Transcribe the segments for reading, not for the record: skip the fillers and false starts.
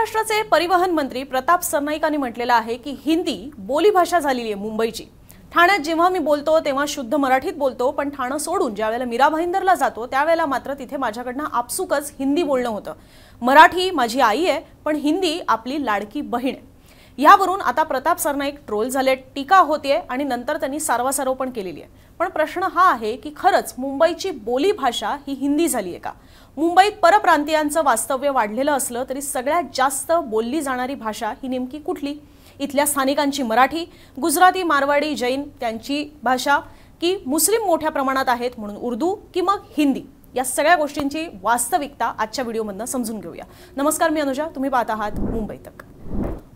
महाराष्ट्राचे परिवहन मंत्री प्रताप सरनाईकांनी म्हटलेलं आहे की हिंदी बोलीभाषा झालेली आहे मुंबईची। ठाण्यात जेव्हा मी बोलतो तेव्हा शुद्ध मराठीत बोलतो, पण ठाणं सोडून ज्यावेळेला मीरा भाईंदरला जातो त्यावेळेला मात्र तिथे माझ्याकडनं आपसुकच हिंदी बोलणं होतं। मराठी माझी आई आहे, पण हिंदी आपली लाडकी बहीण आहे। यावरून आता प्रताप सरनाईक ट्रोल झाले, टीका होतीये आणि नंतर त्यांनी सारवासारव पण केलेली आहे। पण प्रश्न हा आहे की खरंच मुंबईची बोलीभाषा ही हिंदी झाली आहे का? मुंबईत परप्रांतीयांचं वास्तव्य वाढलेलं असलं तरी सगळ्यात जास्त बोलली जाणारी भाषा ही नेमकी कुठली? इथल्या स्थानिकांची मराठी, गुजराती, मारवाडी, जैन त्यांची भाषा, की मुस्लिम मोठ्या प्रमाणात आहेत म्हणून उर्दू, की मग हिंदी? या सगळ्या गोष्टींची वास्तविकता आजच्या व्हिडिओमधून समजून घेऊया। नमस्कार, मी अनुजा, तुम्ही पाहत आहात मुंबई तक।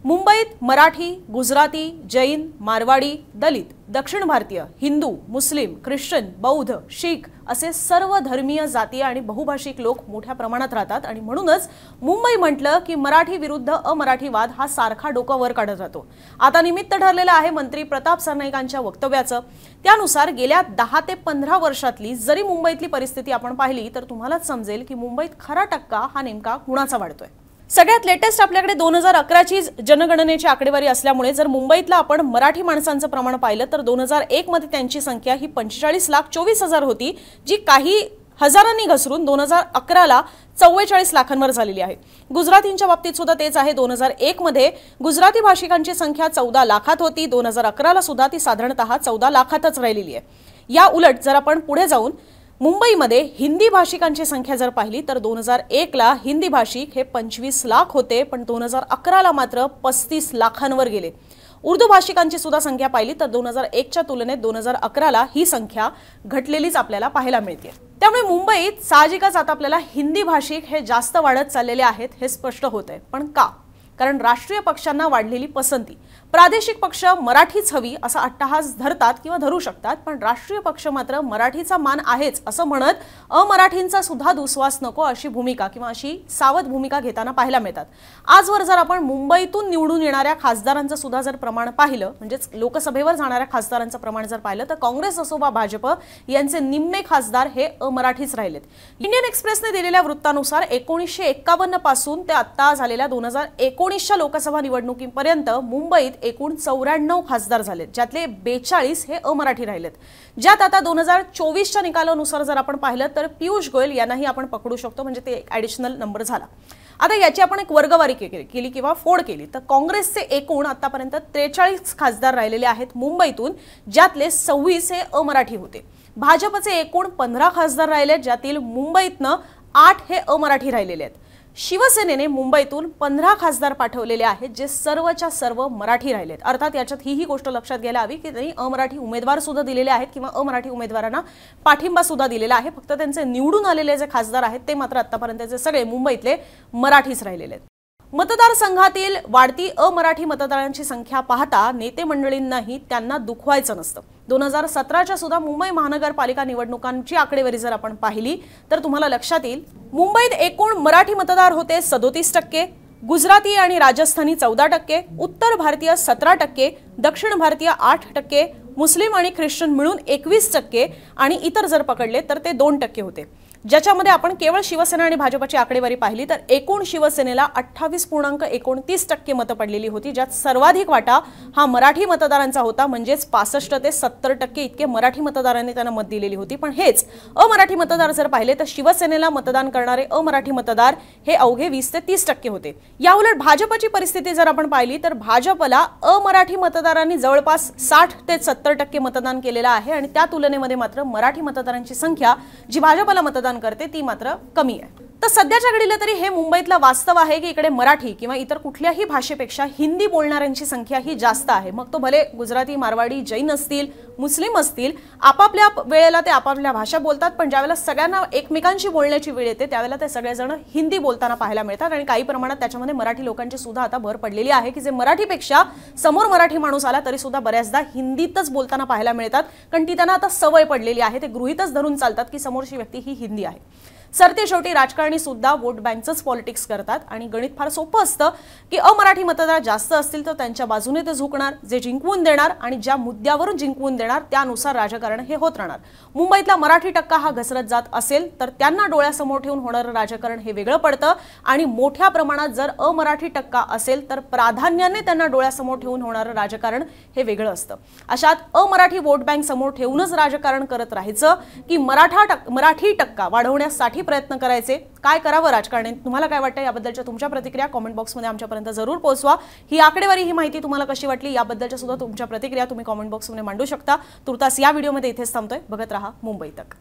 मुंबईत मराठी, गुजराती, जैन, मारवाडी, दलित, दक्षिण भारतीय, हिंदू, मुस्लिम, ख्रिश्चन, बौद्ध, शीख असे सर्व धर्मीय, जातीय आणि बहुभाषिक लोक मोठ्या प्रमाणात राहतात आणि म्हणूनच मुंबई म्हटलं की मराठी विरुद्ध अमराठीवाद हा सारखा डोकं वर काढत राहतो। आता निमित्त ठरलेलं आहे मंत्री प्रताप सरनाईकांच्या वक्तव्याचं। त्यानुसार गेल्या 10 ते 15 वर्षातली जरी मुंबईतली परिस्थिती आपण पाहिली तर तुम्हालाच समजेल की मुंबईत खरा टक्का हा नेमका कुणाचा वाढतोय। सगळ्यात लेटेस्ट आपल्याकडे 2011ची जनगणनेची आकडेवारी असल्यामुळे जर मुंबईतला आपण मराठी माणसांचं प्रमाण पाहिलं तर 2001 मध्ये त्यांची संख्या ही 45,24,000 होती, जी काही हजारांनी घसरून 2011ला 44 लाखांवर झालेली आहे। गुजरातींच्या बाबतीत सुद्धा तेच आहे। 2001 मध्ये गुजराती भाषिकांची संख्या 14 लाखात होती, 2011ला सुद्धा ती साधारणतः 14 लाखातच राहिलेली आहे। या उलट जर आपण पुढे जाऊन मुंबईमध्ये हिंदी भाषिकांची संख्या जर पाहिली तर 2001ला हिंदी भाषिक हे 25 लाख होते, पण 2011ला मात्र 35 लाखांवर गेले। उर्दू भाषिकांची सुद्धा संख्या पाहिली तर 2001च्या तुलनेत 2011ला ही संख्या घटलेलीच आपल्याला पाहायला मिळते। त्यामुळे मुंबईत साहजिकच आता आपल्याला हिंदी भाषिक हे जास्त वाढत चाललेले आहेत हे स्पष्ट होतंय। पण का? कारण राष्ट्रीय पक्षांना वाढलेली पसंती। प्रादेशिक पक्ष मराठीच हवी असा अट्टहास धरतात किंवा धरू शकतात, पण राष्ट्रीय पक्ष मात्र मराठीचा मान आहेच असं म्हणत अमराठींचा सुद्धा दुस्वास नको अशी भूमिका किंवा अशी सावध भूमिका घेताना पाहायला मिळतात। आजवर जर आपण मुंबईतून निवडून येणाऱ्या खासदारांचं सुद्धा जर प्रमाण पाहिलं, म्हणजेच लोकसभेवर जाणाऱ्या खासदारांचं प्रमाण जर पाहिलं तर काँग्रेस असो वा भाजप यांचे निम्मे खासदार हे अमराठीच राहिलेत। इंडियन एक्सप्रेसने दिलेल्या वृत्तानुसार 1951 पासून ते आता झालेल्या 2019च्या लोकसभा निवडणुकीपर्यंत मुंबईत एकूण 94 खासदार झालेत, ज्यातले 42 हे अमराठी राहिलेत। ज्यात आता 2024च्या निकालानुसार जर आपण पाहिलं तर पियुष गोयल यांनाही आपण पकडू शकतो, म्हणजे ते एक ॲडिशनल नंबर झाला। आता याची आपण एक वर्गवारी केली किंवा फोड केली तर काँग्रेसचे एकूण आतापर्यंत 43 खासदार राहिलेले आहेत मुंबईतून, ज्यातले 26 हे अमराठी होते। भाजपचे एकूण 15 खासदार राहिले, ज्यातील मुंबईतनं 8 हे अमराठी राहिलेले आहेत। शिवसेनेने मुंबईतून 15 खासदार पाठवलेले आहेत, जे सर्वच्या सर्व मराठी राहिलेत। अर्थात याच्यात ही गोष्ट लक्षात घ्यायला हवी की त्यांनी अमराठी उमेदवार सुद्धा दिलेले आहेत किंवा अमराठी उमेदवारांना पाठिंबा सुद्धा दिलेला आहे, फक्त त्यांचे निवडून आलेले जे खासदार आहेत ते मात्र आतापर्यंतचे सगळे मुंबईतले मराठीच राहिलेले आहेत। मतदारसंघातील वाढती अमराठी मतदारांची संख्या पाहता नेते मंडळींनाही त्यांना दुखवायचं नसतं। 2017च्या सुद्धा मुंबई महानगरपालिका निवडणुकांची आकडेवारी जर आपण पाहिली तर तुम्हाला लक्षात येईल मुंबईत एकूण मराठी मतदार होते 37%, गुजराती आणि राजस्थानी 14%, उत्तर भारतीय 17%, दक्षिण भारतीय 8%, मुस्लिम आणि ख्रिश्चन मिळून 21% आणि इतर जर पकडले तर ते 2% होते। ज्याच्यामध्ये आपण केवळ शिवसेना आणि भाजपची आकडेवारी पाहिली तर एकूण शिवसेनेला 28.29% मतं पडलेली होती, ज्यात सर्वाधिक वाटा हा मराठी मतदारांचा होता, म्हणजेच 65 ते 70% इतके मराठी मतदारांनी त्यांना मत दिलेली होती। पण हेच अमराठी मतदार जर पाहिले तर शिवसेनेला मतदान करणारे अमराठी मतदार हे अवघे 20 ते 30% होते। याउलट भाजपची परिस्थिती जर आपण पाहिली तर भाजपला अमराठी मतदारांनी जवळपास 60 ते 70% मतदान केलेलं आहे आणि त्या तुलनेमध्ये मात्र मराठी मतदारांची संख्या जी भाजपला मतदान करते ती मात्र कमी आहे। तर सध्याच्या घडीला तरी हे मुंबईतला वास्तव आहे की इकडे मराठी किंवा इतर कुठल्याही भाषेपेक्षा हिंदी बोलणाऱ्यांची संख्या ही जास्त आहे। मग तो भले गुजराती, मारवाडी, जैन असतील, मुस्लिम असतील, आपापल्या वेळेला ते आपापल्या भाषा बोलतात, पण ज्यावेळेला सगळ्यांना एकमेकांशी बोलण्याची वेळ येते त्यावेळेला ते सगळेजण हिंदी बोलताना पाहायला मिळतात आणि काही प्रमाणात त्याच्यामध्ये मराठी लोकांची सुद्धा आता भर पडलेली आहे की जे मराठीपेक्षा समोर मराठी माणूस आला तरी सुद्धा बऱ्याचदा हिंदीतच बोलताना पाहायला मिळतात, कारण ती त्यांना आता सवय पडलेली आहे। ते गृहीतच धरून चालतात की समोरची व्यक्ती ही हिंदी आहे। सरते शेवटी राजकारणी सुद्धा वोट बँकचंच पॉलिटिक्स करतात आणि गणित फार सोपं असतं की अमराठी मतदार जास्त असतील तर त्यांच्या बाजूने ते झुकणार, जे जिंकवून देणार आणि ज्या मुद्द्यावरून जिंकवून देणार त्यानुसार राजकारण हे होत राहणार। मुंबईतला मराठी टक्का हा घसरत जात असेल तर त्यांना डोळ्यासमोर ठेवून होणारं राजकारण हे वेगळं पडतं आणि मोठ्या प्रमाणात जर अमराठी टक्का असेल तर प्राधान्याने त्यांना डोळ्यासमोर ठेवून होणारं राजकारण हे वेगळं असतं। अशात अमराठी वोट बँक समोर ठेवूनच राजकारण करत राहायचं की मराठी टक्का वाढवण्यासाठी प्रयत्न करायचे, काय करावं राजकारण्यांनी? तुम्हाला काय वाटतं याबद्दलच्या तुमच्या प्रतिक्रिया कमेंट बॉक्समध्ये आमच्यापर्यंत जरूर पोहोचवा। ही आकडेवारी, ही माहिती तुम्हाला कशी वाटली याबद्दलच्या सुद्धा तुमच्या प्रतिक्रिया तुम्ही कमेंट बॉक्समध्ये मांडू शकता। तुर्तास या व्हिडिओमध्ये इथेच थांबतोय। बघत रहा मुंबई तक।